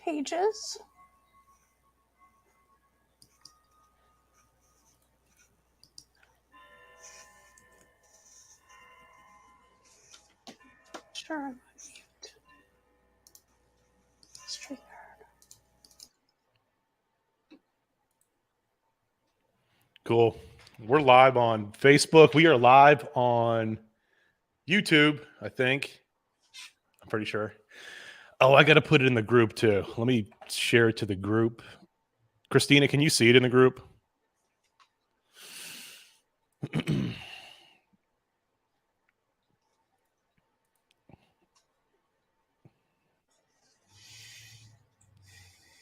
pages. Sure. Cool. We're live on Facebook. We are live on YouTube, I think. I'm pretty sure. Oh, I got to put it in the group too. Let me share it to the group. Christina, can you see it in the group?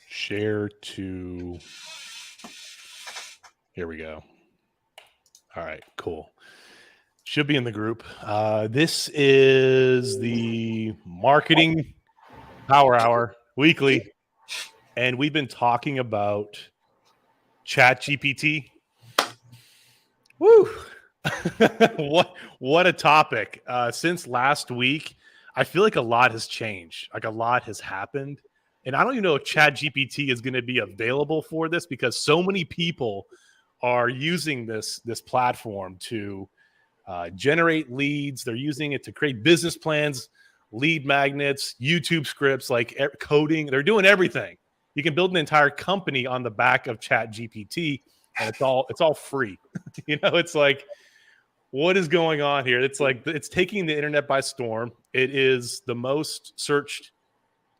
Share to. Here we go. All right, cool. Should be in the group. This is the Marketing Power Hour weekly, and we've been talking about ChatGPT. Woo! what a topic. Since last week, I feel like a lot has changed. Like a lot has happened. And I don't even know if ChatGPT is going to be available for this because so many people are using this platform to generate leads. They're using it to create business plans, lead magnets, YouTube scripts, like coding. They're doing everything. You can build an entire company on the back of ChatGPT, and it's all free. It's like, what is going on here? It's like it's taking the internet by storm. It is the most searched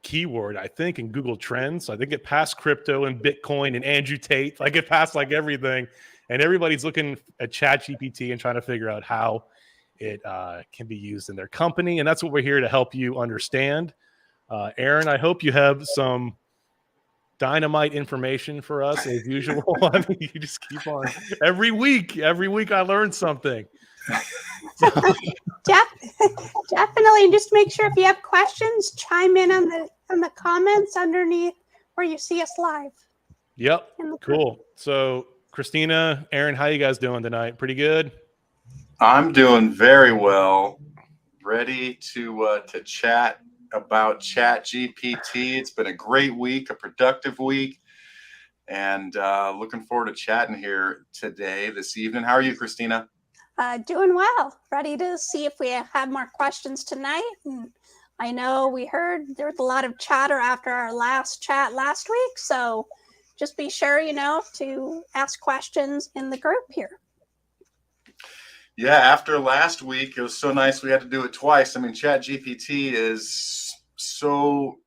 keyword, I think, in Google Trends. I think it passed crypto and Bitcoin and Andrew Tate. Like it passed like everything. And everybody's looking at ChatGPT and trying to figure out how it can be used in their company. And that's what we're here to help you understand. Aaron, I hope you have some dynamite information for us as usual. I mean, you just keep on every week I learn something. Definitely. Just make sure if you have questions, chime in on the comments underneath where you see us live. Yep. Cool. So Christina, Aaron, how you guys doing tonight? Pretty good? I'm doing very well. Ready to chat about ChatGPT. It's been a great week, a productive week, and looking forward to chatting here this evening. How are you, Christina? Doing well. Ready to see if we have more questions tonight. And I know we heard there was a lot of chatter after our last chat last week, so just be sure, to ask questions in the group here. Yeah, after last week, it was so nice we had to do it twice. I mean, ChatGPT is so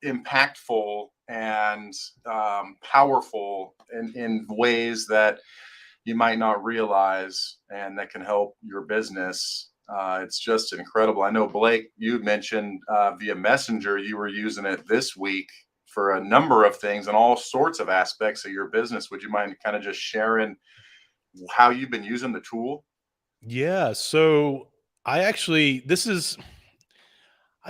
impactful and powerful in ways that you might not realize and that can help your business. It's just incredible. I know, Blake, you mentioned via Messenger, you were using it this week for a number of things and all sorts of aspects of your business. Would you mind kind of just sharing how you've been using the tool? Yeah. So I don't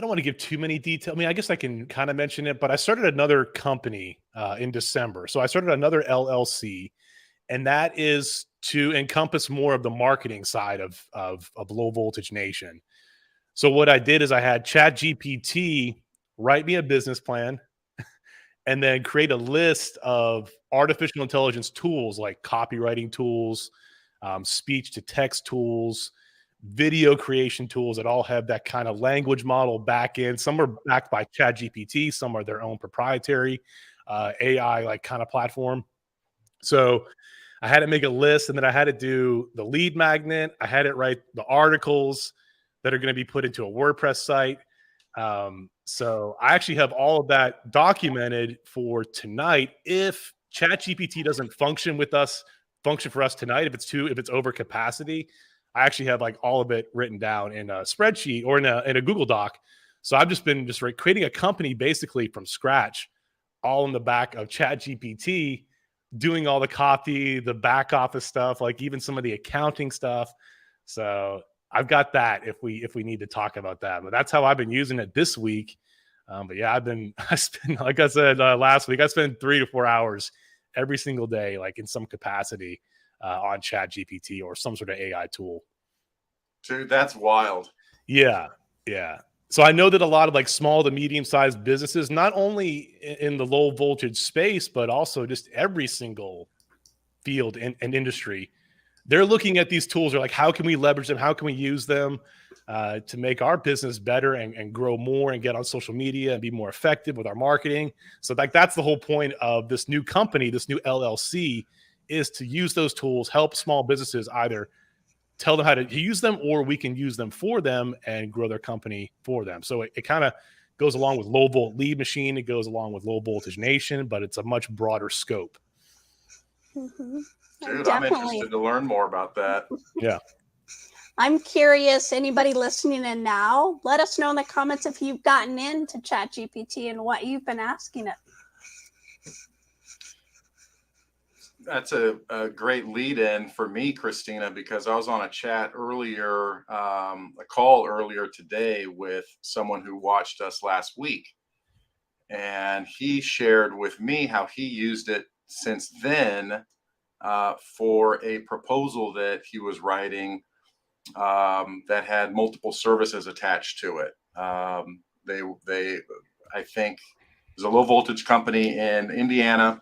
want to give too many details. I mean, I guess I can kind of mention it, but I started another company in December. So I started another LLC, and that is to encompass more of the marketing side of Low Voltage Nation. So what I did is I had ChatGPT write me a business plan and then create a list of artificial intelligence tools like copywriting tools, speech to text tools, video creation tools that all have that kind of language model back in. Some are backed by ChatGPT, some are their own proprietary AI like kind of platform. So I had to make a list, and then I had to do the lead magnet. I had it write the articles that are going to be put into a WordPress site. So I actually have all of that documented for tonight. If ChatGPT doesn't function for us tonight, if it's over capacity, I actually have like all of it written down in a spreadsheet or in a Google Doc. So I've just been creating a company basically from scratch, all in the back of ChatGPT, doing all the copy, the back office stuff, like even some of the accounting stuff. So I've got that if we need to talk about that. But that's how I've been using it this week. But yeah, I spend, like I said last week, I spend 3 to 4 hours every single day, like in some capacity on ChatGPT or some sort of AI tool. Dude, that's wild. Yeah. So I know that a lot of like small to medium sized businesses, not only in the low voltage space, but also just every single field and industry, they're looking at these tools. They're like, how can we leverage them? How can we use them to make our business better and grow more and get on social media and be more effective with our marketing? So like that's the whole point of this new company, this new LLC, is to use those tools, help small businesses either tell them how to use them, or we can use them for them and grow their company for them. So it kind of goes along with low volt lead machine. It goes along with low voltage nation, but it's a much broader scope. Mm-hmm. Dude, I'm Definitely. interested to learn more about that. Yeah. I'm curious, anybody listening in now, let us know in the comments if you've gotten into ChatGPT and what you've been asking it. That's a great lead in for me, Christina, because I was on a chat earlier, a call earlier today with someone who watched us last week. And he shared with me how he used it since then for a proposal that he was writing that had multiple services attached to it. I think, there's a low voltage company in Indiana,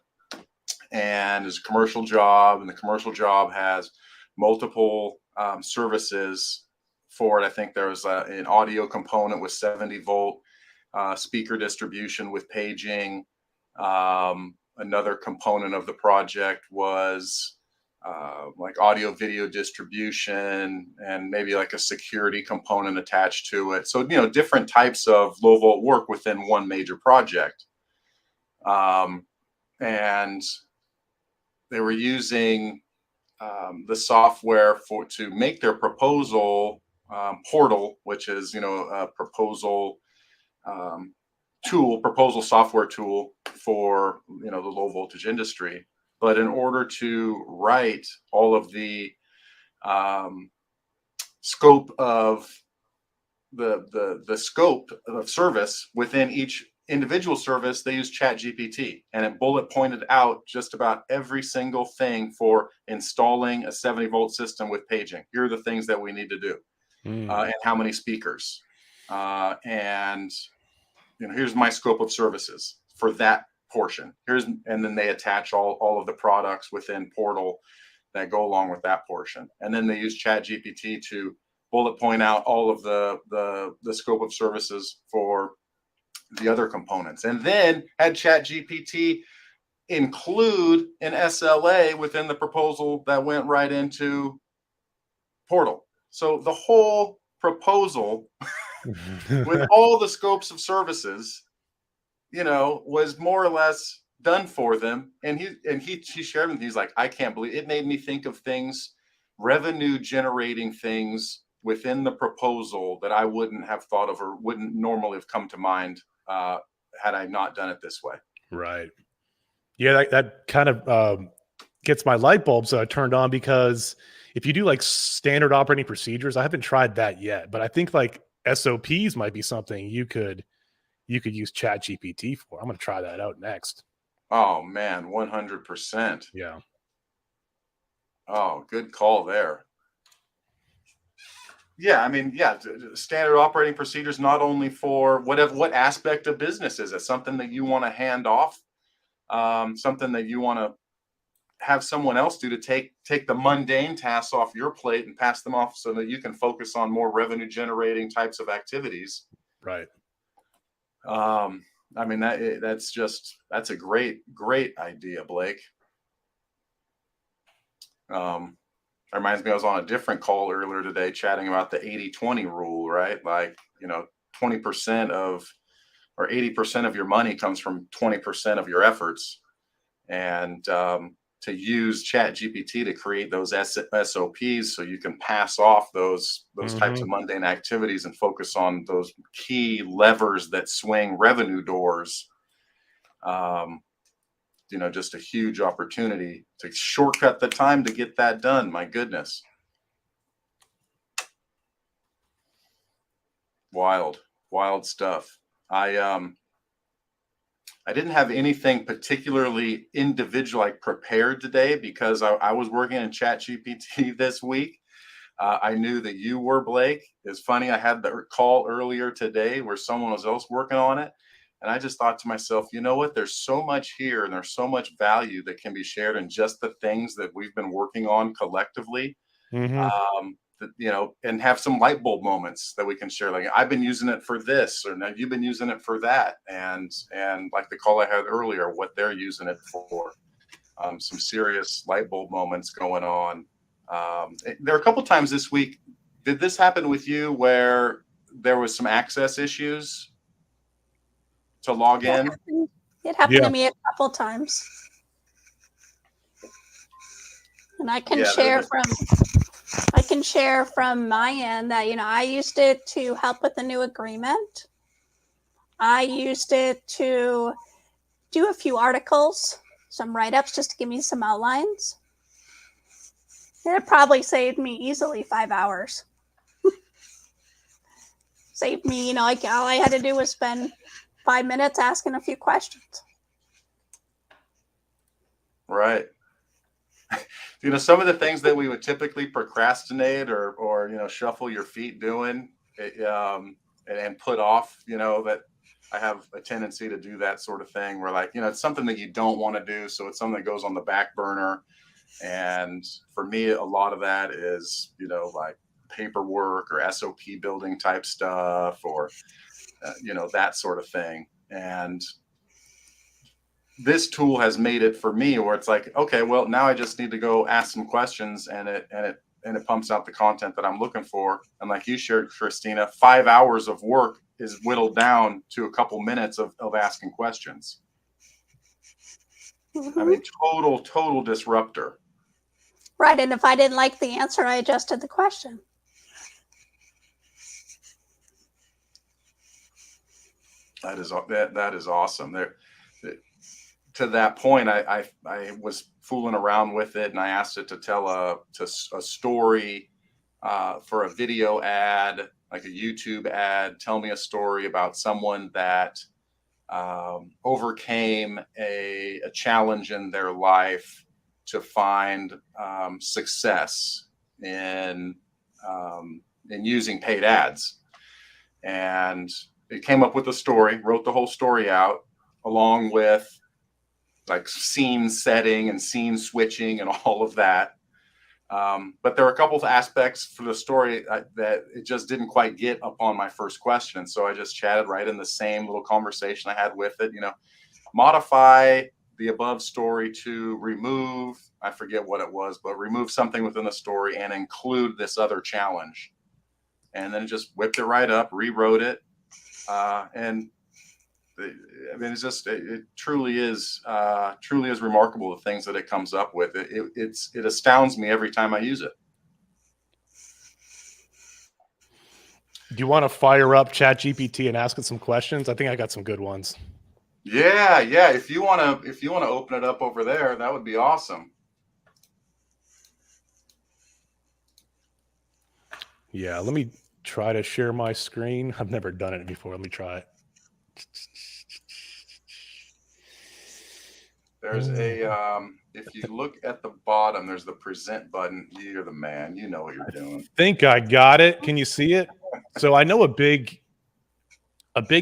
and it's a commercial job, and the commercial job has multiple services for it. I think there was an audio component with 70 volt speaker distribution with paging. Another component of the project was like audio video distribution and maybe like a security component attached to it. So, different types of low volt work within one major project. And they were using the software to make their proposal portal, which is, a proposal proposal software tool for, the low voltage industry. But in order to write all of the scope of the scope of service within each individual service, they use ChatGPT, and it bullet pointed out just about every single thing for installing a 70 volt system with paging. Here are the things that we need to do, and how many speakers, and here's my scope of services for that portion. And then they attach all of the products within Portal that go along with that portion, and then they use ChatGPT to bullet point out all of the scope of services for the other components, and then had ChatGPT include an SLA within the proposal that went right into Portal. So the whole proposal with all the scopes of services, was more or less done for them. And he shared with me, he's like, I can't believe it. Made me think of things, revenue generating things within the proposal that I wouldn't have thought of or wouldn't normally have come to mind had I not done it this way. Right. Yeah, that kind of gets my light bulbs turned on, because if you do like standard operating procedures, I haven't tried that yet, but I think like SOPs might be something you could use ChatGPT for. I'm going to try that out next. Oh man, 100%. Yeah. Oh, good call there. Yeah, I mean, standard operating procedures, not only for what aspect of business is it? Something that you want to hand off, something that you want to have someone else do to take the mundane tasks off your plate and pass them off so that you can focus on more revenue generating types of activities. Right. I mean, that's a great idea, Blake. Reminds me, I was on a different call earlier today chatting about the 80-20 rule, right? Like, 20% or 80% of your money comes from 20% of your efforts. And to use ChatGPT to create those SOPs so you can pass off those types of mundane activities and focus on those key levers that swing revenue doors. Just a huge opportunity to shortcut the time to get that done. My goodness. Wild stuff. I didn't have anything particularly individual prepared today because I was working in ChatGPT this week. I knew that you were Blake. It's funny. I had the call earlier today where someone was else working on it. And I just thought to myself, you know what? There's so much here and there's so much value that can be shared in just the things that we've been working on collectively. Hmm. And have some light bulb moments that we can share. Like, I've been using it for this, or now you've been using it for that. And like the call I had earlier, what they're using it for. Some serious light bulb moments going on. There are a couple times this week. Did this happen with you where there was some access issues to log in? It happened Yeah. to me a couple times. And I can Yeah, share from my end that, I used it to help with the new agreement. I used it to do a few articles, some write-ups, just to give me some outlines. It probably saved me easily 5 hours. Saved me, like all I had to do was spend 5 minutes asking a few questions. right. Some of the things that we would typically procrastinate or shuffle your feet doing, and put off, that I have a tendency to do that sort of thing where, like, it's something that you don't want to do. So it's something that goes on the back burner. And for me, a lot of that is, like paperwork or SOP building type stuff, or, that sort of thing. And this tool has made it for me where it's like, okay, well, now I just need to go ask some questions, and it pumps out the content that I'm looking for. And like you shared, Christina, 5 hours of work is whittled down to a couple minutes of asking questions. Mm-hmm. I mean, total disruptor. Right, and if I didn't like the answer, I adjusted the question. That is awesome. There, to that point, I was fooling around with it, and I asked it to tell a story for a video ad, like a YouTube ad. Tell me a story about someone that overcame a challenge in their life to find success in using paid ads. And it came up with a story, wrote the whole story out, along with like scene setting and scene switching and all of that. But there are a couple of aspects for the story that it just didn't quite get upon my first question. So I just chatted right in the same little conversation I had with it, modify the above story to remove, I forget what it was, but remove something within the story and include this other challenge. And then it just whipped it right up, rewrote it. And I mean, it truly is remarkable, the things that it comes up with. It astounds me every time I use it. Do you want to fire up ChatGPT and ask it some questions? I think I got some good ones. Yeah. If you want to open it up over there, that would be awesome. Yeah, let me try to share my screen. I've never done it before. Let me try it. There's if you look at the bottom, there's the present button. You're the man. You know what you're doing. I think I got it. Can you see it? So I know a big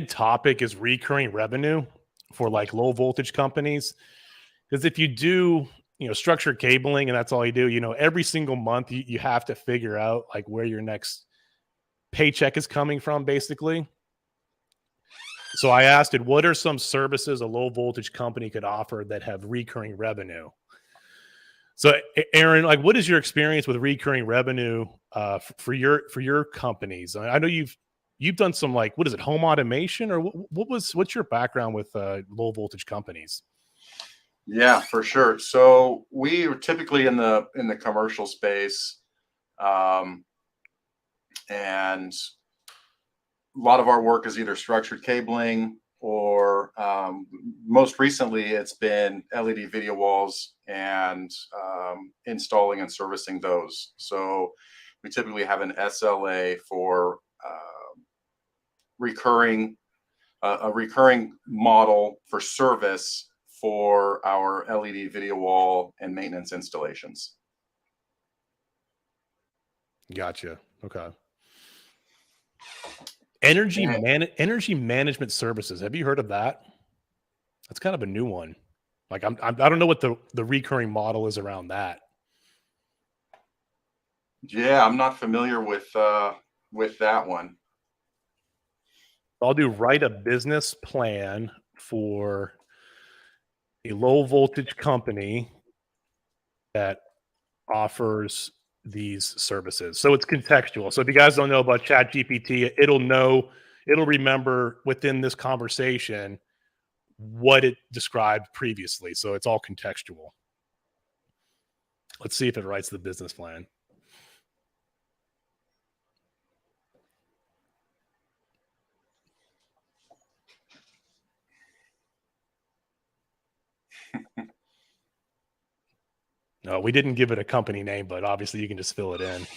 topic is recurring revenue for like low voltage companies. Because if you do, structured cabling and that's all you do, every single month you have to figure out like where your next paycheck is coming from, basically. So I asked it, what are some services a low voltage company could offer that have recurring revenue? So Aaron, like, what is your experience with recurring revenue for your companies? I know you've done some, like, what is it, home automation, or what's your background with low voltage companies? Yeah, for sure. So we are typically in the commercial space, and a lot of our work is either structured cabling or most recently it's been LED video walls and installing and servicing those. So we typically have an SLA for a recurring model for service for our LED video wall and maintenance installations. Gotcha. Okay. Energy management services. Have you heard of that? That's kind of a new one. Like I don't know what the recurring model is around that. Yeah, I'm not familiar with that one. I'll do write a business plan for a low voltage company that offers these services. So it's contextual. So if you guys don't know about ChatGPT, it'll remember within this conversation what it described previously. So it's all contextual. Let's see if it writes the business plan. No, we didn't give it a company name, but obviously you can just fill it in.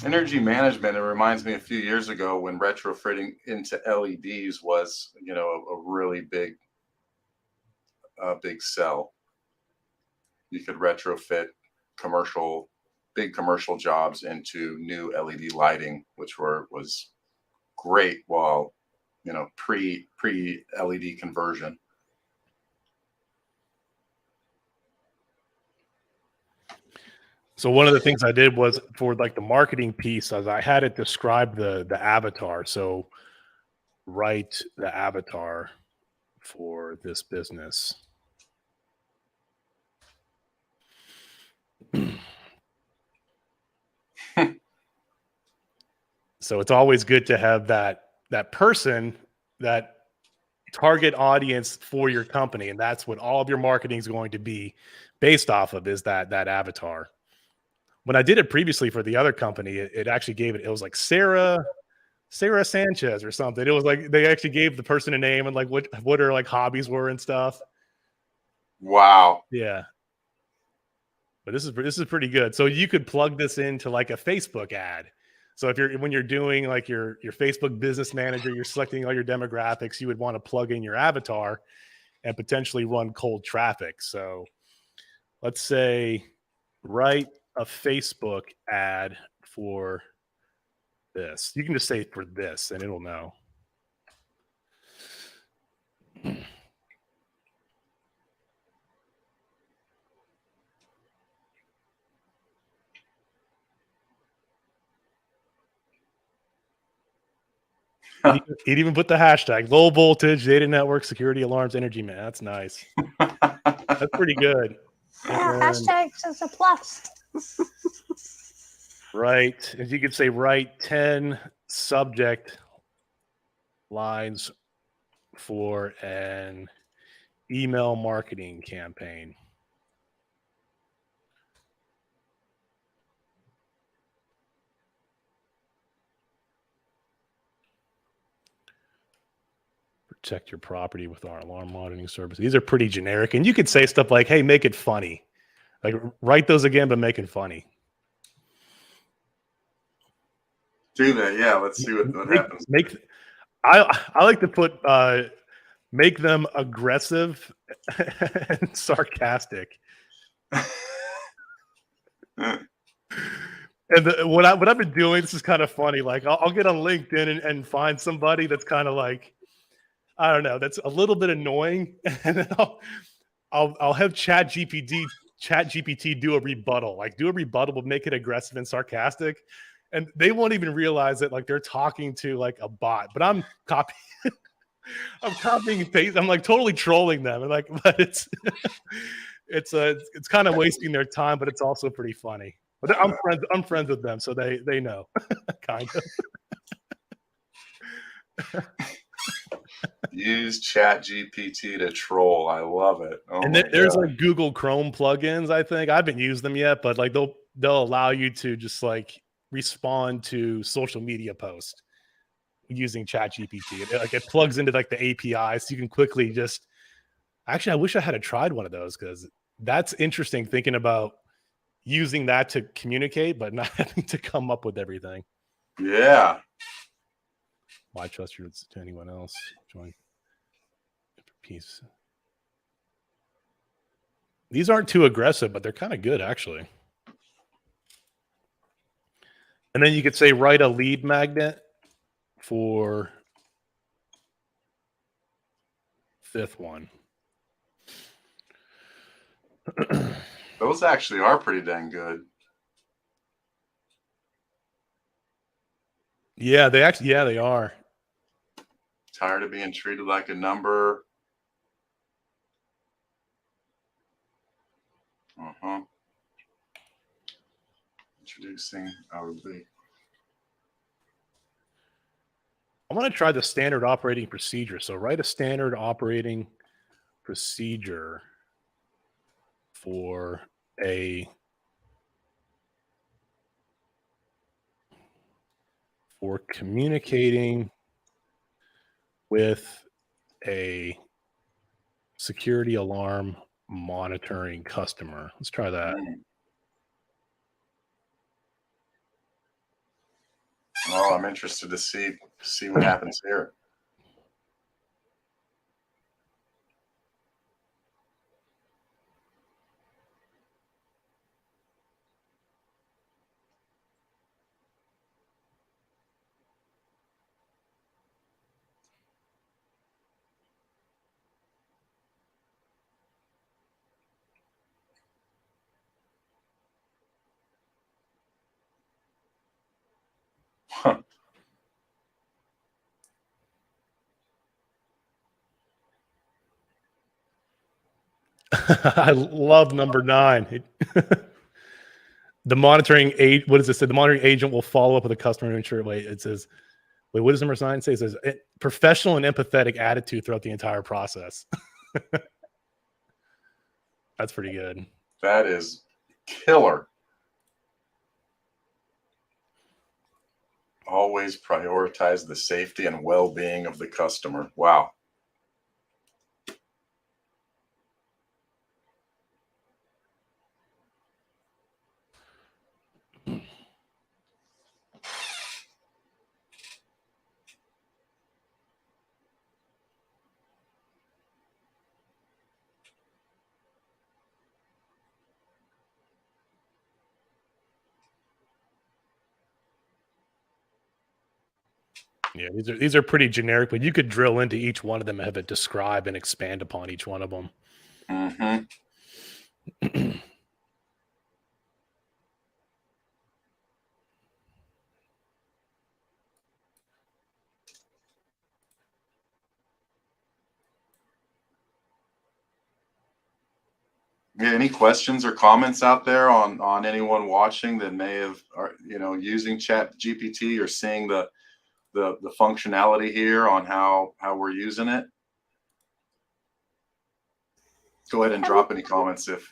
Energy management, it reminds me a few years ago when retrofitting into LEDs was, a really big sell. You could retrofit big commercial jobs into new LED lighting, which was great while, pre LED conversion. So one of the things I did was for like the marketing piece, as I had it describe the avatar. So write the avatar for this business. So it's always good to have that person, that target audience for your company, and that's what all of your marketing is going to be based off of, is that avatar. When I did it previously for the other company, it actually gave it was like Sarah Sanchez or something. It was like they actually gave the person a name and like what her like hobbies were and stuff. Wow. Yeah. But this is pretty good. So you could plug this into like a Facebook ad. So when you're doing like your Facebook business manager, you're selecting all your demographics, you would want to plug in your avatar and potentially run cold traffic. So let's say write a Facebook ad for this. You can just say for this and it'll know. He'd even put the hashtag low voltage data network security alarms energy man. That's nice. That's pretty good. Yeah, hashtags is a plus. Right. As you could say, write 10 subject lines for an email marketing campaign. Protect your property with our alarm monitoring service. These are pretty generic. And you could say stuff like, hey, make it funny. Like write those again, but make it funny. Do that. Yeah. Let's see what happens. I like to put make them aggressive and sarcastic. And what I've been doing, this is kind of funny. Like I'll get on LinkedIn and find somebody that's kind of like, I don't know, that's a little bit annoying, and then I'll have ChatGPT do a rebuttal, but make it aggressive and sarcastic, and they won't even realize that like they're talking to like a bot. But I'm copying and pasting. I'm like totally trolling them, and like, but it's kind of wasting their time, but it's also pretty funny. But I'm friends with them, so they know, kind of. Use ChatGPT to troll. I love it. Oh And my then there's God. like Google Chrome plugins, I think. I haven't used them yet, but like they'll allow you to just like respond to social media posts using ChatGPT. It plugs into like the API, so you can quickly just. Actually, I wish I had tried one of those because that's interesting. Thinking about using that to communicate, but not having to come up with everything. Yeah. Why trust you to anyone else? Join piece. These aren't too aggressive, but they're kind of good actually. And then you could say write a lead magnet for fifth one. Those actually are pretty dang good. Yeah, they are. Tired of being treated like a number. Introducing our lead. I want to try the standard operating procedure. So write a standard operating procedure for communicating with a security alarm monitoring customer. Let's try that. Oh, I'm interested to see what happens here. Huh. I love number 9. The monitoring aid. What does it say? The monitoring agent will follow up with a customer to ensure. It says. Wait, what does number 9 say? It says professional and empathetic attitude throughout the entire process. That's pretty good. That is killer. Always prioritize the safety and well-being of the customer. Wow. Yeah, these are pretty generic, but you could drill into each one of them and have it describe and expand upon each one of them. Any questions or comments out there on anyone watching that may have are using ChatGPT or seeing the functionality here on how we're using it? Go ahead and drop any comments if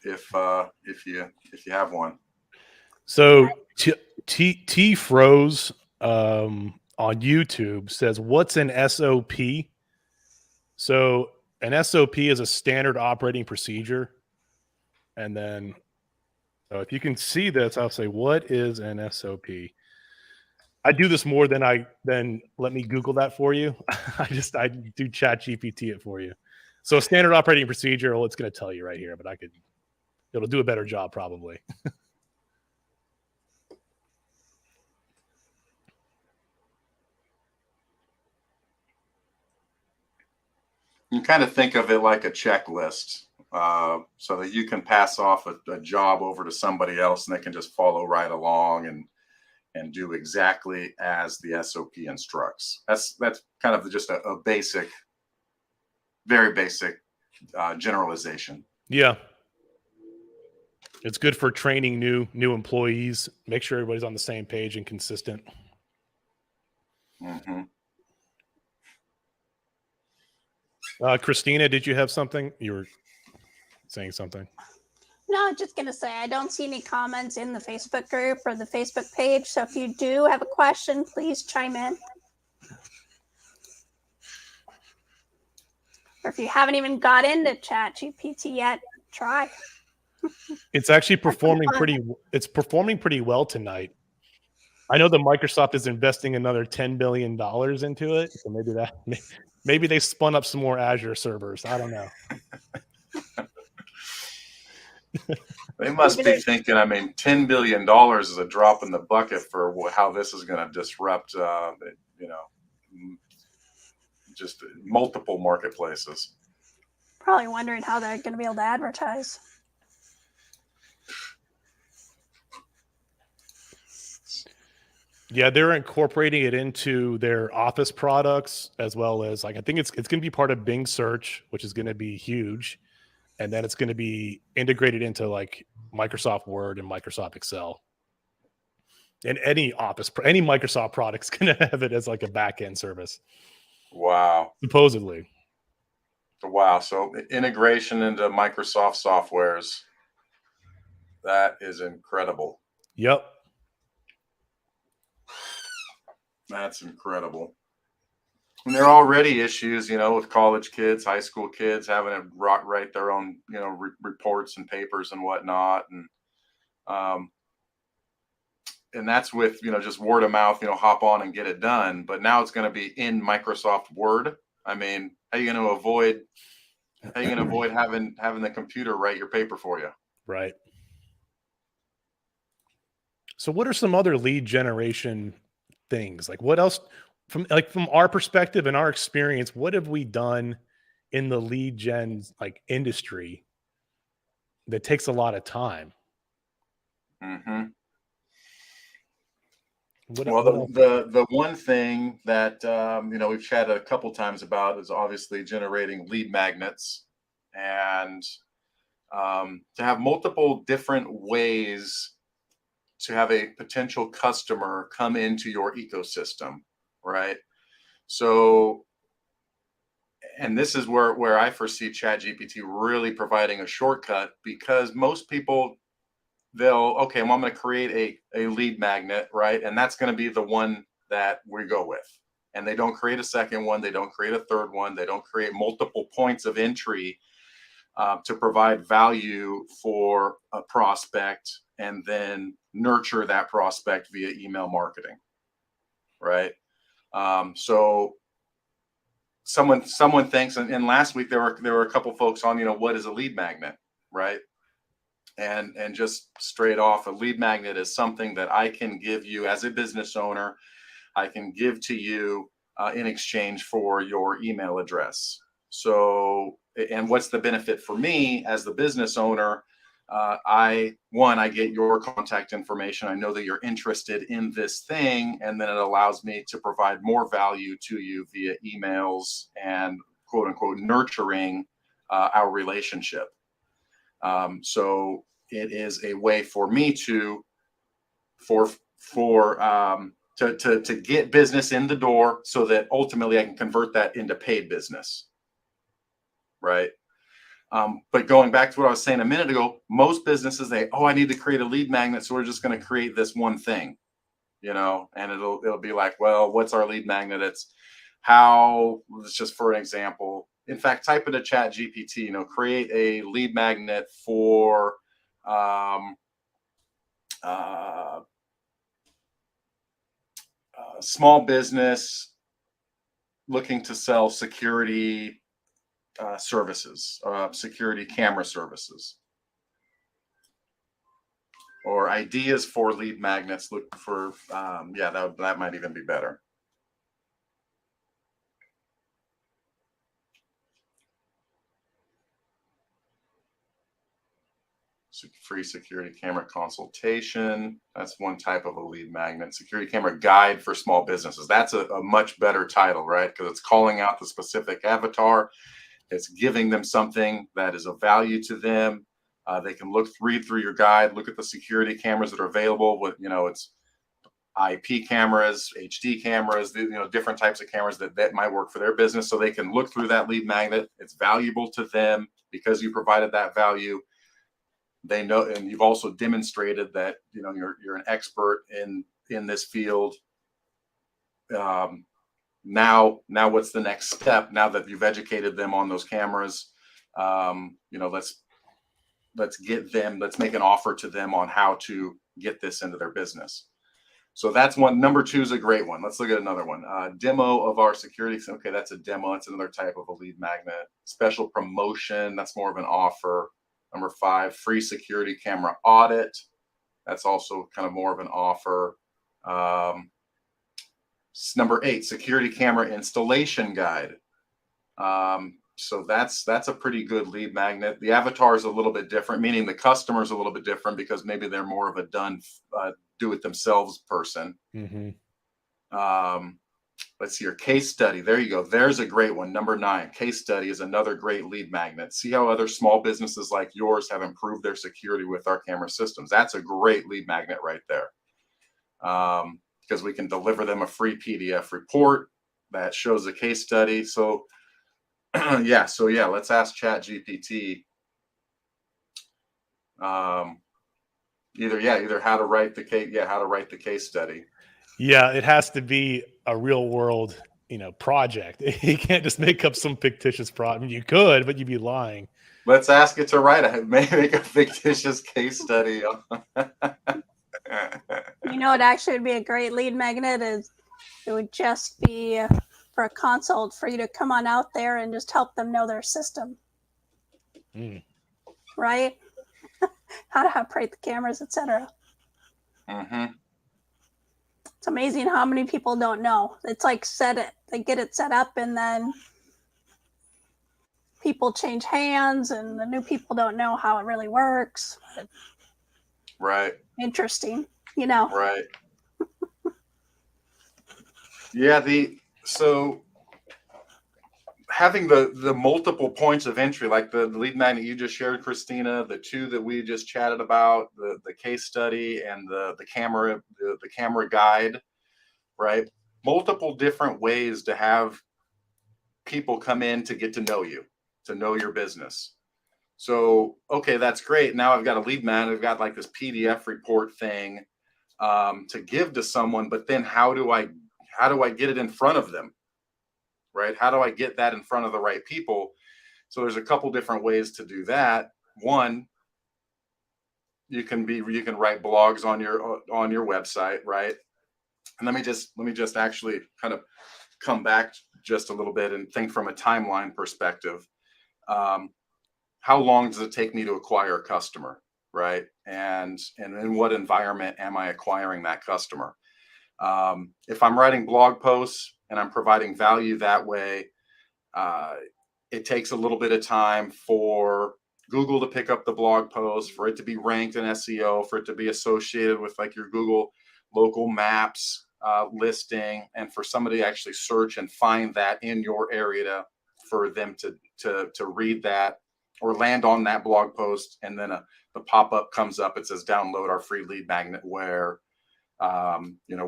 you have one. So T Froze on YouTube says, "What's an SOP?" So an SOP is a standard operating procedure. And then, so if you can see this, I'll say, "What is an SOP?" I do this more than let me Google that for you. I do ChatGPT it for you. So a standard operating procedure, well, it's going to tell you right here, but it'll do a better job probably. You kind of think of it like a checklist, so that you can pass off a job over to somebody else and they can just follow right along and do exactly as the SOP instructs. That's kind of just a basic, very basic generalization. Yeah. It's good for training new employees. Make sure everybody's on the same page and consistent. Christina, did you have something? You were saying something. No, just going to say I don't see any comments in the Facebook group or the Facebook page. So if you do have a question, please chime in. Or if you haven't even got into ChatGPT yet, try. It's actually performing pretty well tonight. I know that Microsoft is investing another $10 billion into it. So maybe they spun up some more Azure servers. I don't know. They must be thinking, I mean, $10 billion is a drop in the bucket for how this is going to disrupt, just multiple marketplaces. Probably wondering how they're going to be able to advertise. Yeah, they're incorporating it into their Office products as well as I think it's going to be part of Bing Search, which is going to be huge, and then it's going to be integrated into like Microsoft Word and Microsoft Excel. And any Microsoft product's going to have it as like a back-end service. Wow. Supposedly. Wow. So integration into Microsoft softwares. That is incredible. Yep. That's incredible. And there are already issues, with college kids, high school kids having to write their own, reports and papers and whatnot. And that's with, just word of mouth, hop on and get it done. But now it's going to be in Microsoft Word. I mean, how are you going to avoid having the computer write your paper for you? Right. So what are some other lead generation things? Like what else from our perspective and our experience, what have we done in the lead gen industry that takes a lot of time? Mm-hmm. What the one thing that we've chatted a couple times about is obviously generating lead magnets, and to have multiple different ways to have a potential customer come into your ecosystem, right? So, and this is where I foresee ChatGPT really providing a shortcut, because most people, well, I'm going to create a lead magnet, right? And that's going to be the one that we go with. And they don't create a second one. They don't create a third one. They don't create multiple points of entry to provide value for a prospect and then nurture that prospect via email marketing, right? So someone thinks, and last week there were a couple folks on, what is a lead magnet, right? And just straight off, a lead magnet is something that I can give you as a business owner. I can give to you in exchange for your email address. So, and what's the benefit for me as the business owner? I get your contact information. I know that you're interested in this thing, and then it allows me to provide more value to you via emails and quote unquote nurturing our relationship. So it is a way for me to get business in the door, so that ultimately I can convert that into paid business, right? But going back to what I was saying a minute ago, most businesses, I need to create a lead magnet, so we're just going to create this one thing, and it'll be like, well, what's our lead magnet? It's just for an example. In fact, type into ChatGPT, create a lead magnet for small business looking to sell security services, security camera services, or ideas for lead magnets. Look for, that might even be better. Free security camera consultation. That's one type of a lead magnet. Security camera guide for small businesses. That's a much better title, right? Because it's calling out the specific avatar. It's giving them something that is of value to them. They can read through your guide, look at the security cameras that are available. IP cameras, HD cameras, different types of cameras that might work for their business, so they can look through that lead magnet. It's valuable to them because you provided that value. They know, and you've also demonstrated that you're an expert in this field. Now what's the next step? Now that you've educated them on those cameras, let's make an offer to them on how to get this into their business. So that's one. Number 2 is a great one. Let's look at another one. Demo of our security. Okay, that's a demo. That's another type of a lead magnet. Special promotion. That's more of an offer. Number 5, free security camera audit. That's also kind of more of an offer. Number 8, security camera installation guide. So that's a pretty good lead magnet. The avatar is a little bit different, meaning the customer is a little bit different because maybe they're more of a do-it-themselves person. Let's see, your case study. There you go. There's a great one. Number 9, case study is another great lead magnet. See how other small businesses like yours have improved their security with our camera systems. That's a great lead magnet right there. Because we can deliver them a free PDF report that shows a case study. So let's ask ChatGPT. Either how to write the case study. Yeah, it has to be a real world, project. You can't just make up some fictitious product. I mean, you could, but you'd be lying. Let's ask it to make a fictitious case study. It actually would be a great lead magnet. It would just be for a consult for you to come on out there and just help them know their system. Right? How to operate the cameras, etc. It's amazing how many people don't know. It's like they get it set up and then people change hands and the new people don't know how it really works. Right. Interesting, Right. Yeah, so having the multiple points of entry, like the lead magnet you just shared, Christina, the 2 that we just chatted about, the case study and the camera, the camera guide, right? Multiple different ways to have people come in to get to know you, to know your business. So, okay, that's great. Now I've got a lead magnet. I've got like this PDF report thing to give to someone, but then how do I get it in front of them? Right? How do I get that in front of the right people? So there's a couple different ways to do that. One, you can write blogs on your website, right? And let me just actually kind of come back just a little bit and think from a timeline perspective. How long does it take me to acquire a customer, right? And in what environment am I acquiring that customer? If I'm writing blog posts and I'm providing value that way, it takes a little bit of time for Google to pick up the blog post, for it to be ranked in SEO, for it to be associated with like your Google local maps listing, and for somebody to actually search and find that in your area for them to read that or land on that blog post. And then the pop-up comes up. It says download our free lead magnet where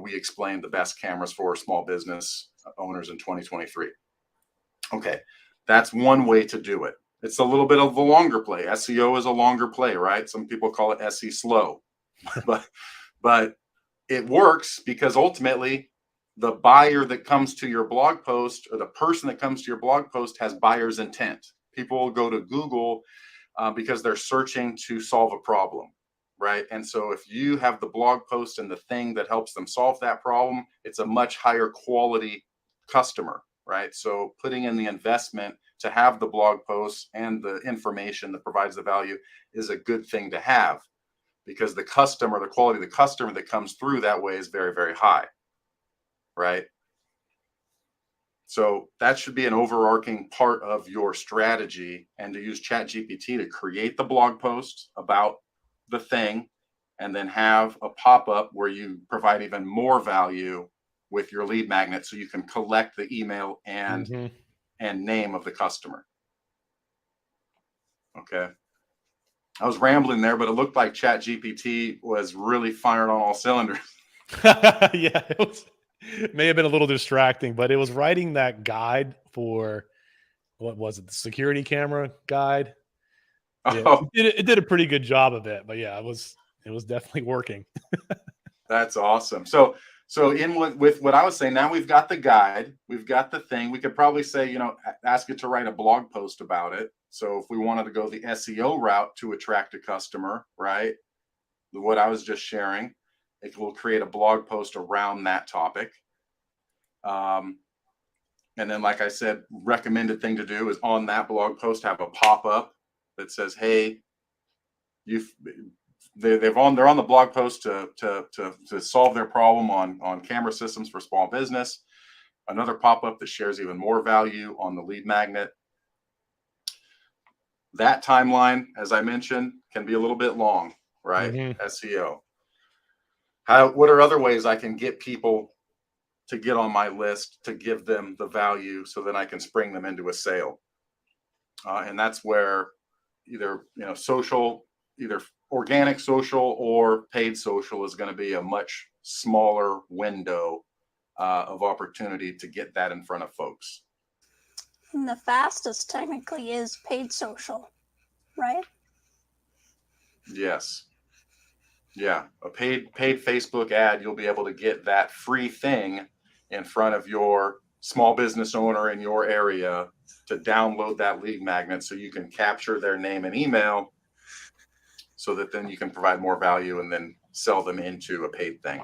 we explained the best cameras for small business owners in 2023. Okay, that's one way to do it. It's a little bit of a longer play. SEO is a longer play, right? Some people call it SE slow, but it works because ultimately the buyer that comes to your blog post or the person that comes to your blog post has buyer's intent. People will go to Google because they're searching to solve a problem. Right. And so if you have the blog post and the thing that helps them solve that problem, it's a much higher quality customer. Right. So putting in the investment to have the blog posts and the information that provides the value is a good thing to have, because the quality of the customer that comes through that way is very, very high. Right. So that should be an overarching part of your strategy, and to use ChatGPT to create the blog post about the thing and then have a pop-up where you provide even more value with your lead magnet so you can collect the email and name of the customer. Okay. I was rambling there, but it looked like ChatGPT was really firing on all cylinders. Yeah, it may have been a little distracting, but it was writing that guide for what was it, the security camera guide. Yeah, Oh, it did a pretty good job of it, but yeah, it was definitely working. that's awesome. So in with what I was saying, now we've got the guide, we've got the thing. We could probably say, ask it to write a blog post about it. So if we wanted to go the SEO route to attract a customer, right? What I was just sharing, it will create a blog post around that topic. And then, like I said, recommended thing to do is on that blog post have a pop up that says, "Hey, you've they're on the blog post to solve their problem on camera systems for small business." Another pop up that shares even more value on the lead magnet. That timeline, as I mentioned, can be a little bit long, right? Hmm. SEO. What are other ways I can get people to get on my list to give them the value so that I can spring them into a sale? And that's where either social, either organic social or paid social is going to be a much smaller window of opportunity to get that in front of folks. And the fastest technically is paid social, right? Yes. Yeah, a paid Facebook ad, you'll be able to get that free thing in front of your small business owner in your area to download that lead magnet so you can capture their name and email so that then you can provide more value and then sell them into a paid thing.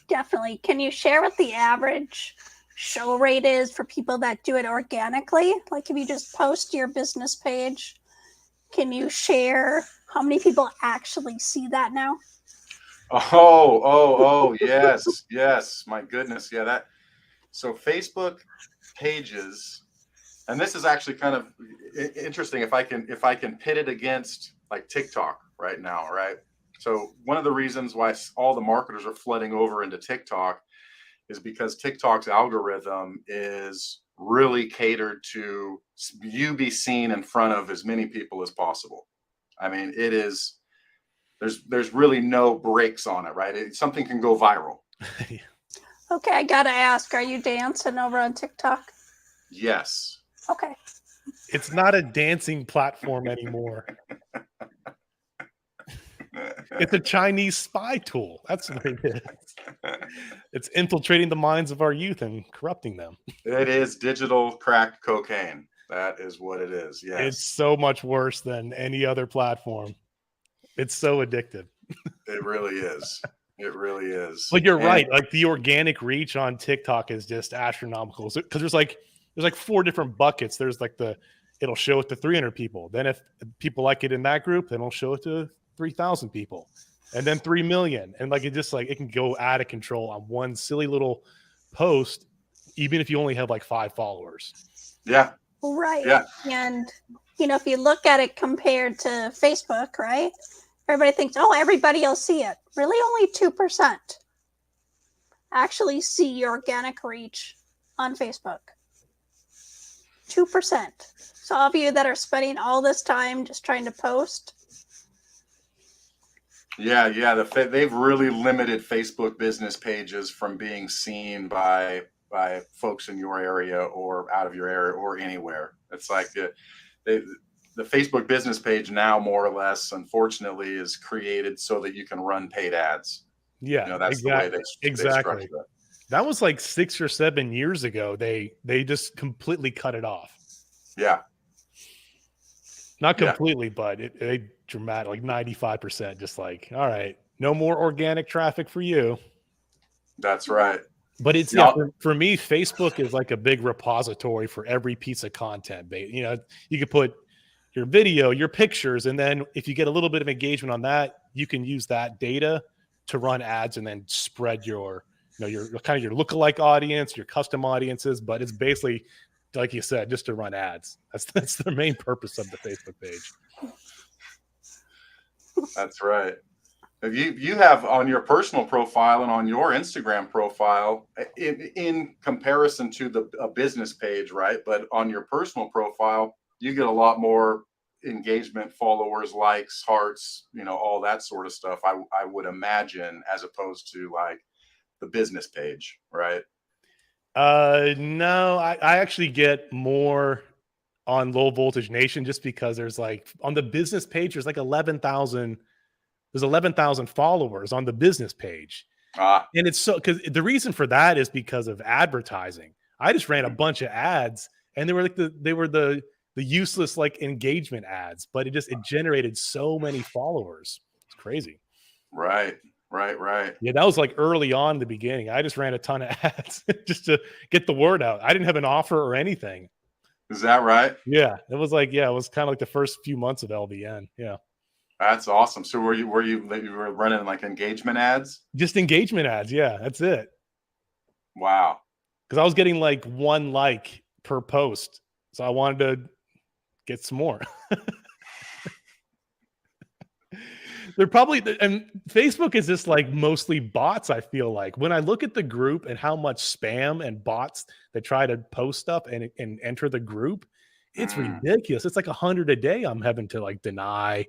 Definitely. Can you share what the average show rate is for people that do it organically? Like if you just post your business page, can you share how many people actually see that now? Yes, yes. My goodness. Yeah, so Facebook pages, and this is actually kind of interesting if I can pit it against like TikTok right now, right? So one of the reasons why all the marketers are flooding over into TikTok is because TikTok's algorithm is really catered to you be seen in front of as many people as possible. I mean, it is there's really no brakes on it, right? Something can go viral. Okay, I gotta ask, are you dancing over on TikTok? Yes. Okay. It's not a dancing platform anymore. It's a Chinese spy tool. That's what it is. It's infiltrating the minds of our youth and corrupting them. It is digital crack cocaine. That is what it is. Yes. It's so much worse than any other platform. It's so addictive. It really is. It really is. But you're right. Like the organic reach on TikTok is just astronomical. Because there's like 4 different buckets. There's like it'll show it to 300 people. Then if people like it in that group, then it'll show it to 3,000 people, and then 3 million. And like it can go out of control on one silly little post, even if you only have like 5 followers. Yeah. Right. Yeah. And if you look at it compared to Facebook, right? Everybody thinks, oh, everybody will see it. Really, only 2% actually see your organic reach on Facebook. 2%. So all of you that are spending all this time just trying to post. Yeah. They've really limited Facebook business pages from being seen by folks in your area or out of your area or anywhere. It's like the Facebook business page now, more or less, unfortunately, is created so that you can run paid ads. Yeah, that's exactly. the way they structure it. That was like 6 or 7 years ago. They just completely cut it off. Yeah. Not completely, but they dramatic, like 95%. Just like, all right, no more organic traffic for you. That's right. But it's for me, Facebook is like a big repository for every piece of content. You could put your video, your pictures, and then if you get a little bit of engagement on that, you can use that data to run ads and then spread your kind of your lookalike audience, your custom audiences. But it's basically, like you said, just to run ads. That's the main purpose of the Facebook page. That's right. You have on your personal profile and on your Instagram profile, in comparison to a business page, right? But on your personal profile, you get a lot more engagement, followers, likes, hearts, all that sort of stuff, I would imagine, as opposed to like the business page, right? No, I actually get more on Low Voltage Nation just because there's like on the business page, there's like 11,000, there's 11,000 followers on the business page. Ah, And it's so because the reason for that is because of advertising. I just ran a bunch of ads and they were like the useless like engagement ads, but it generated so many followers. It's crazy. right, right. Yeah, that was like early on in the beginning. I just ran a ton of ads just to get the word out. I didn't have an offer or anything. Is that right? Yeah, it was like, yeah, it was kind of like the first few months of LVN. Yeah. That's awesome. So you were running like engagement ads? Just engagement ads. Yeah, that's it. Wow. Because I was getting like one like per post. So I wanted to get some more. They're probably, and Facebook is just like mostly bots. I feel like when I look at the group and how much spam and bots that try to post stuff and enter the group, it's Mm. ridiculous. It's like 100 a day I'm having to like deny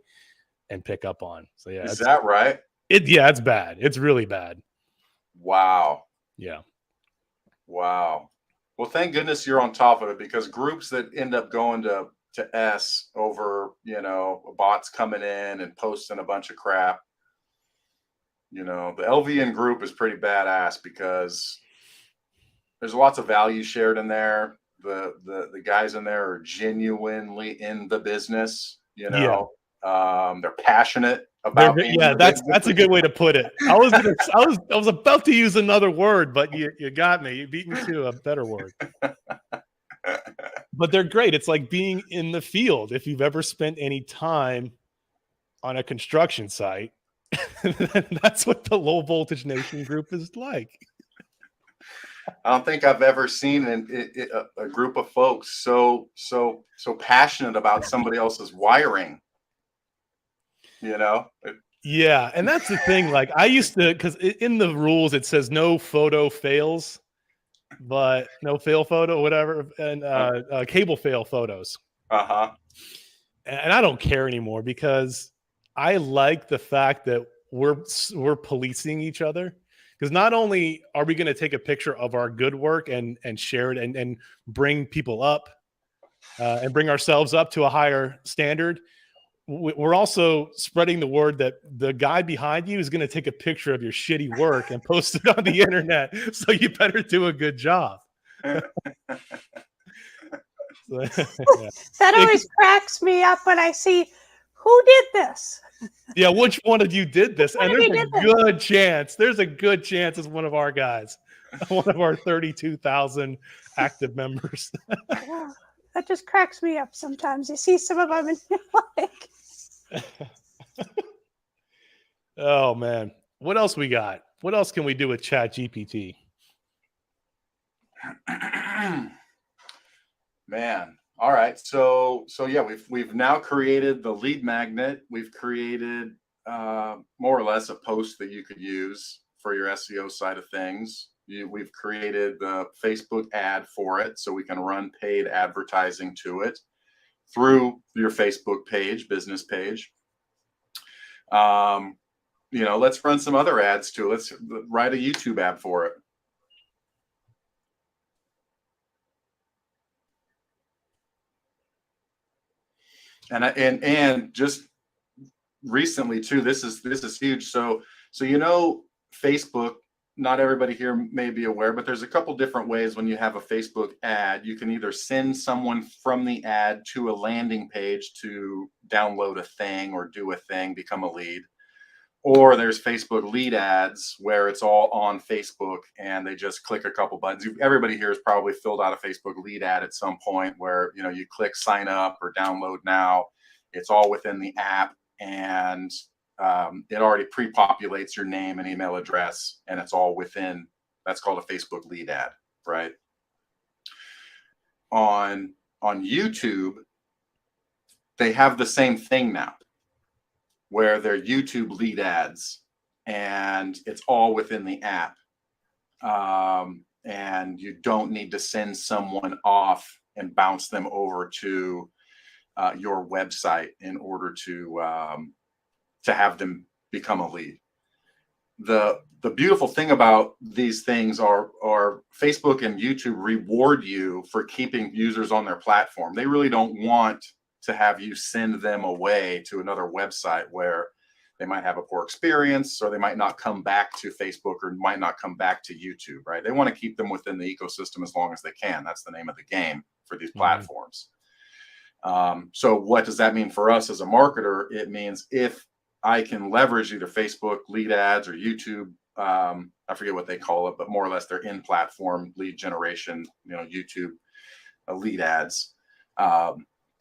and pick up on. So yeah, Is that right? yeah, it's bad. It's really bad. Wow. Yeah. Wow. Well, thank goodness you're on top of it, because groups that end up going to S over, bots coming in and posting a bunch of crap, the LVN group is pretty badass because there's lots of value shared in there. The guys in there are genuinely in the business, Yeah. they're passionate about being in Yeah, the that's a good way to put it. I was about to use another word, but you got me. You beat me to a better word. But they're great. It's like being in the field. If you've ever spent any time on a construction site, that's what the Low Voltage Nation group is like. I don't think I've ever seen a group of folks so passionate about somebody else's wiring. Yeah, and that's the thing. Like I used to, because in the rules it says no photo fails, but no fail photo, whatever, and cable fail photos. Uh-huh. And I don't care anymore because I like the fact that we're policing each other. Because not only are we going to take a picture of our good work and share it and bring people up and bring ourselves up to a higher standard, we're also spreading the word that the guy behind you is going to take a picture of your shitty work and post it on the internet. So you better do a good job. So, yeah. That always cracks me up when I see who did this. Yeah, which one of you did this? One And of you there's did a good chance. There's a good chance it's one of our guys, one of our 32,000 active members. Oh, that just cracks me up sometimes. You see some of them and you're like, Oh man, what else we got? What else can we do with ChatGPT? Man. All right. So yeah, we've now created the lead magnet. We've created more or less a post that you could use for your SEO side of things. We've created the Facebook ad for it, so we can run paid advertising to it through your Facebook page, business page. Let's run some other ads too. Let's write a YouTube ad for it. And just recently too, this is huge. So Facebook, not everybody here may be aware, but there's a couple different ways when you have a Facebook ad. You can either send someone from the ad to a landing page to download a thing or do a thing, become a lead. Or there's Facebook lead ads where it's all on Facebook and they just click a couple buttons. Everybody here has probably filled out a Facebook lead ad at some point where you click sign up or download now. It's all within the app, and it already pre-populates your name and email address, and it's all within. That's called a Facebook lead ad, right? On YouTube, they have the same thing now, where they're YouTube lead ads, and it's all within the app. And you don't need to send someone off and bounce them over to your website in order to have them become a lead. The beautiful thing about these things are Facebook and YouTube reward you for keeping users on their platform. They really don't want to have you send them away to another website where they might have a poor experience, or they might not come back to Facebook, or might not come back to YouTube, right? They want to keep them within the ecosystem as long as they can. That's the name of the game for these platforms. So what does that mean for us as a marketer? It means if I can leverage either Facebook lead ads or YouTube, I forget what they call it, but more or less they're in-platform lead generation, YouTube lead ads.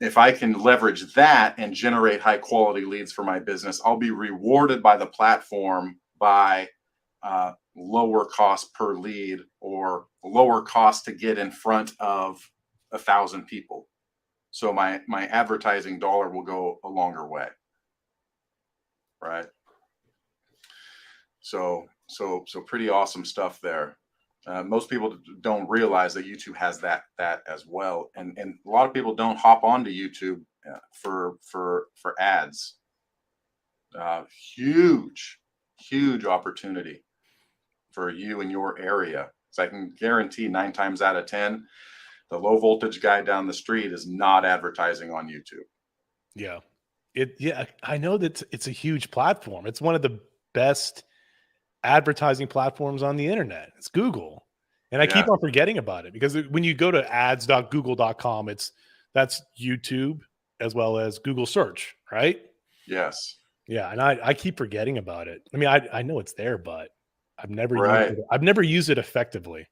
If I can leverage that and generate high quality leads for my business, I'll be rewarded by the platform by lower cost per lead, or lower cost to get in front of 1,000 people. So my advertising dollar will go a longer way. Right. So pretty awesome stuff there. Most people don't realize that YouTube has that as well, and a lot of people don't hop onto YouTube for ads. Huge opportunity for you in your area. So I can guarantee 9 times out of 10, the low voltage guy down the street is not advertising on YouTube. Yeah. I know that it's a huge platform. It's one of the best advertising platforms on the internet. It's Google. And I keep on forgetting about it, because when you go to ads.google.com, that's YouTube as well as Google search, right? Yes. Yeah. And I keep forgetting about it. I mean, I know it's there, but I've never used it effectively.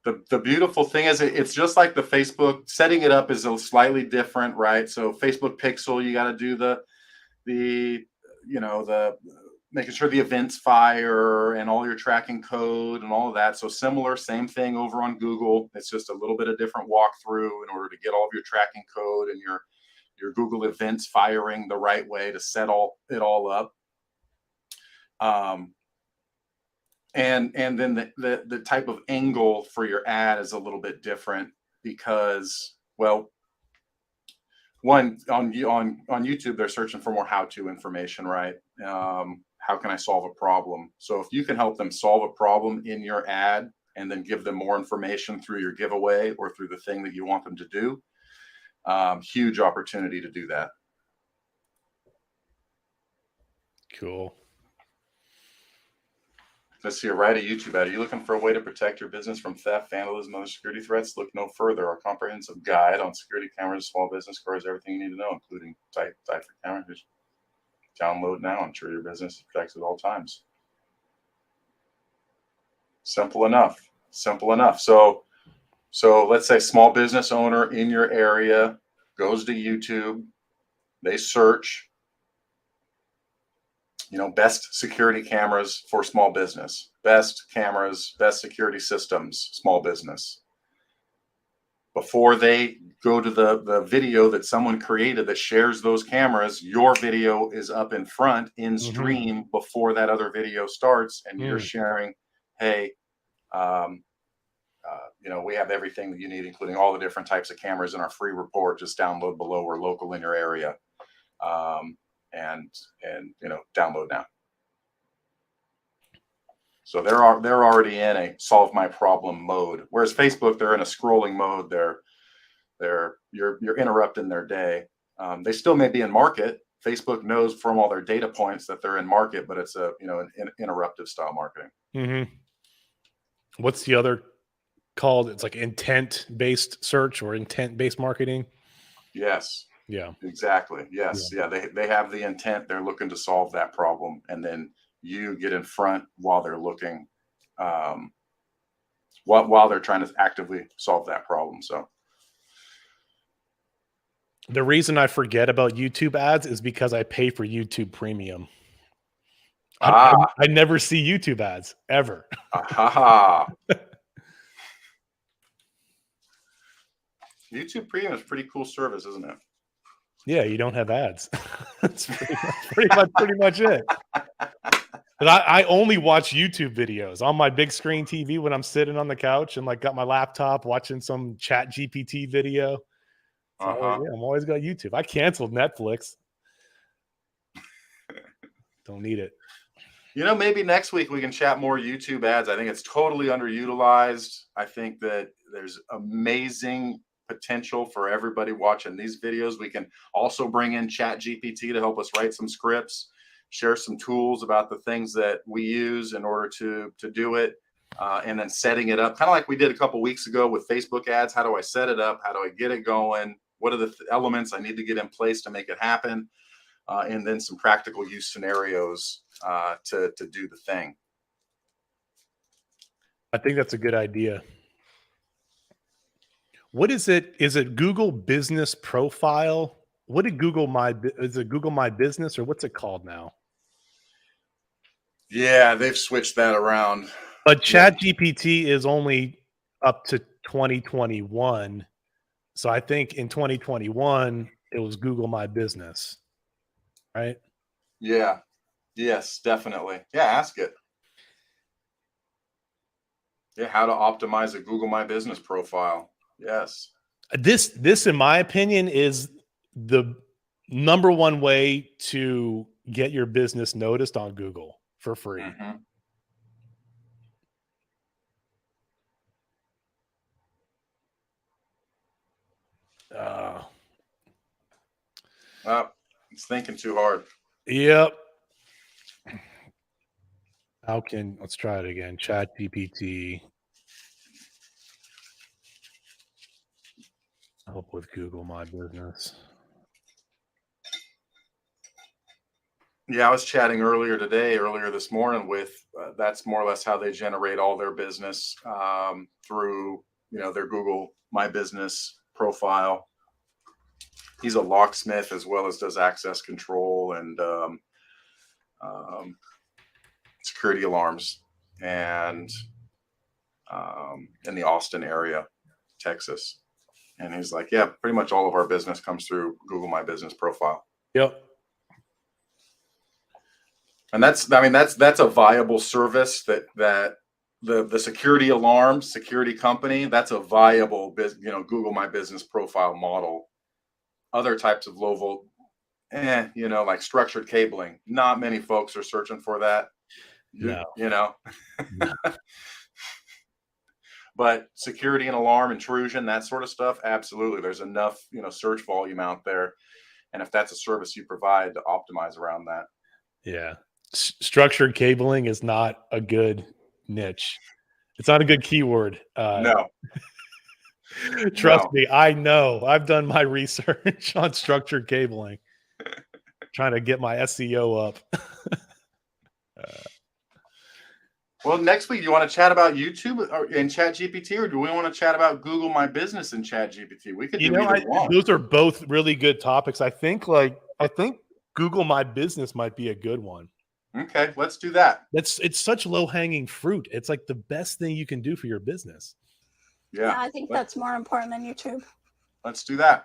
The beautiful thing is it's just like the Facebook. Setting it up is a slightly different, right? So Facebook Pixel, you got to do the making sure the events fire and all your tracking code and all of that. So similar, same thing over on Google. It's just a little bit of different walkthrough in order to get all of your tracking code and your Google events firing the right way to set it all up. And then the type of angle for your ad is a little bit different, because, well, one, on YouTube, they're searching for more how-to information, right? How can I solve a problem? So if you can help them solve a problem in your ad and then give them more information through your giveaway or through the thing that you want them to do, huge opportunity to do that. Cool. Let's see, write a YouTube ad. Are you looking for a way to protect your business from theft, vandalism, and other security threats? Look no further. Our comprehensive guide on security cameras, small business, covers everything you need to know, including type for camera. Just download now. Ensure your business is protected at all times. Simple enough. So let's say small business owner in your area goes to YouTube. They search, best security cameras for small business, best cameras, best security systems, small business. Before they go to the video that someone created that shares those cameras, your video is up in front in stream before that other video starts, and you're sharing, hey, we have everything that you need, including all the different types of cameras in our free report. Just download below. We're local in your area, and download now. So they're already in a solve my problem mode. Whereas Facebook, they're in a scrolling mode. You're interrupting their day. They still may be in market. Facebook knows from all their data points that they're in market, but it's an interruptive style marketing. Mm-hmm. What's the other called? It's like intent-based search or intent-based marketing. Yes. Yeah. Exactly. Yes. Yeah. They have the intent. They're looking to solve that problem, and then you get in front while they're looking, while they're trying to actively solve that problem. So the reason I forget about YouTube ads is because I pay for YouTube Premium. I never see YouTube ads ever. YouTube Premium is a pretty cool service, isn't it? Yeah, you don't have ads. That's pretty much it. But I only watch YouTube videos on my big screen TV when I'm sitting on the couch and got my laptop watching some ChatGPT video. Yeah, I'm always got YouTube. I canceled Netflix. Don't need it. Maybe next week we can chat more YouTube ads. I think it's totally underutilized. I think that there's amazing potential for everybody watching these videos. We can also bring in ChatGPT to help us write some scripts, share some tools about the things that we use in order to do it, and then setting it up, kind of like we did a couple weeks ago with Facebook ads. How do I set it up? How do I get it going? What are the elements I need to get in place to make it happen? And then some practical use scenarios to do the thing. I think that's a good idea. What is it? Is it Google Business Profile? What did is it Google My Business, or what's it called now? Yeah, they've switched that around. But ChatGPT is only up to 2021. So I think in 2021 it was Google My Business, right? Yeah. Yes, definitely. Yeah, ask it. Yeah, how to optimize a Google My Business profile. Yes. This, in my opinion, is the number one way to get your business noticed on Google for free. Mm-hmm. It's thinking too hard. Yep. Let's try it again. ChatGPT. Help with Google My Business. Yeah, I was chatting earlier this morning with that's more or less how they generate all their business through their Google My Business profile. He's a locksmith as well as does access control and security alarms, and in the Austin area, Texas. And he's like, yeah, pretty much all of our business comes through Google My Business profile. Yep. And that's a viable service that the security alarm security company, that's a viable Google My Business profile model. Other types of low volt, like structured cabling, not many folks are searching for that. No. No. But security and alarm intrusion, that sort of stuff, absolutely. There's enough search volume out there, and if that's a service you provide, to optimize around that. Yeah. Structured cabling is not a good niche. It's not a good keyword. No. Trust me, I know. I've done my research on structured cabling, trying to get my SEO up. Well, next week, you want to chat about YouTube and ChatGPT, or do we want to chat about Google My Business and ChatGPT? We could do either one. Those are both really good topics. I think Google My Business might be a good one. Okay, let's do that. It's such low hanging fruit. It's like the best thing you can do for your business. Yeah, I think that's more important than YouTube. Let's do that.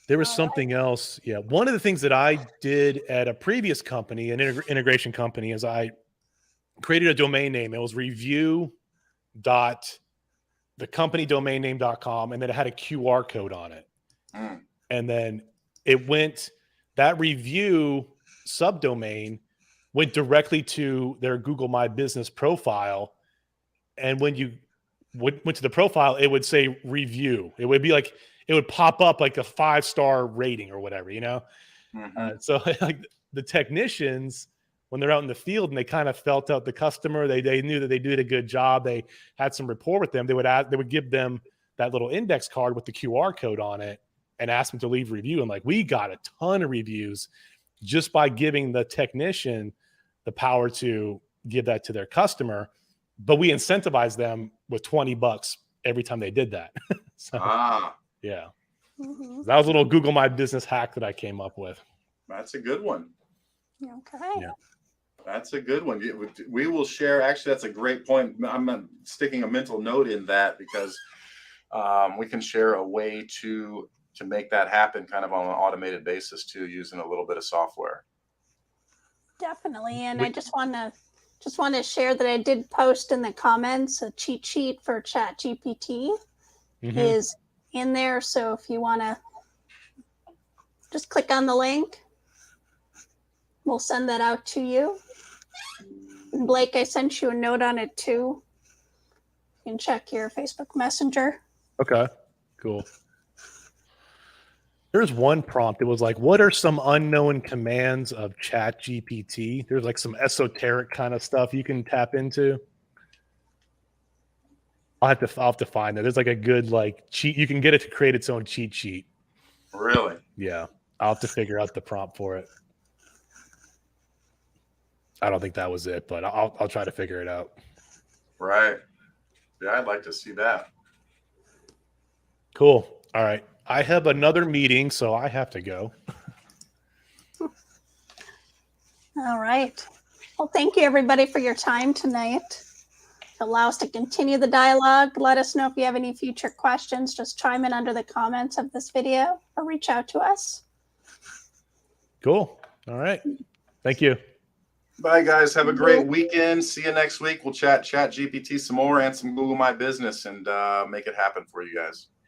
There was something else. Yeah, one of the things that I did at a previous company, an integration company, is I created a domain name. It was review.thecompanydomainname.com, and then it had a QR code on it. And then that review subdomain went directly to their Google My Business profile. And when you went to the profile, it would say review. It would be like, it would pop up like a 5-star rating or whatever, So like the technicians, when they're out in the field and they kind of felt out the customer, they knew that they did a good job. They had some rapport with them. They would give them that little index card with the QR code on it and ask them to leave a review. And like, we got a ton of reviews just by giving the technician the power to give that to their customer. But we incentivized them with $20 every time they did that. Yeah. Mm-hmm. That was a little Google My Business hack that I came up with. That's a good one. Okay. Yeah. That's a good one. We will share. Actually, that's a great point. I'm sticking a mental note in that because we can share a way to make that happen kind of on an automated basis too, using a little bit of software. Definitely. And I just want to share that I did post in the comments a cheat sheet for ChatGPT. Mm-hmm. Is in there. So if you want to just click on the link, we'll send that out to you. And Blake, I sent you a note on it too. You can check your Facebook Messenger. Okay, cool. There's one prompt. It was like, what are some unknown commands of ChatGPT? There's like some esoteric kind of stuff you can tap into. I'll have to find it. There's like a good like cheat. You can get it to create its own cheat sheet. Really? Yeah. I'll have to figure out the prompt for it. I don't think that was it, but I'll try to figure it out. Right. Yeah, I'd like to see that. Cool. All right. I have another meeting, so I have to go. All right. Well, thank you everybody for your time tonight. Allow us to continue the dialogue. Let us know if you have any future questions. Just chime in under the comments of this video or reach out to us. Cool. All right. Thank you. Bye, guys. Have a great weekend. See you next week. We'll chat GPT some more and some Google My Business and make it happen for you guys.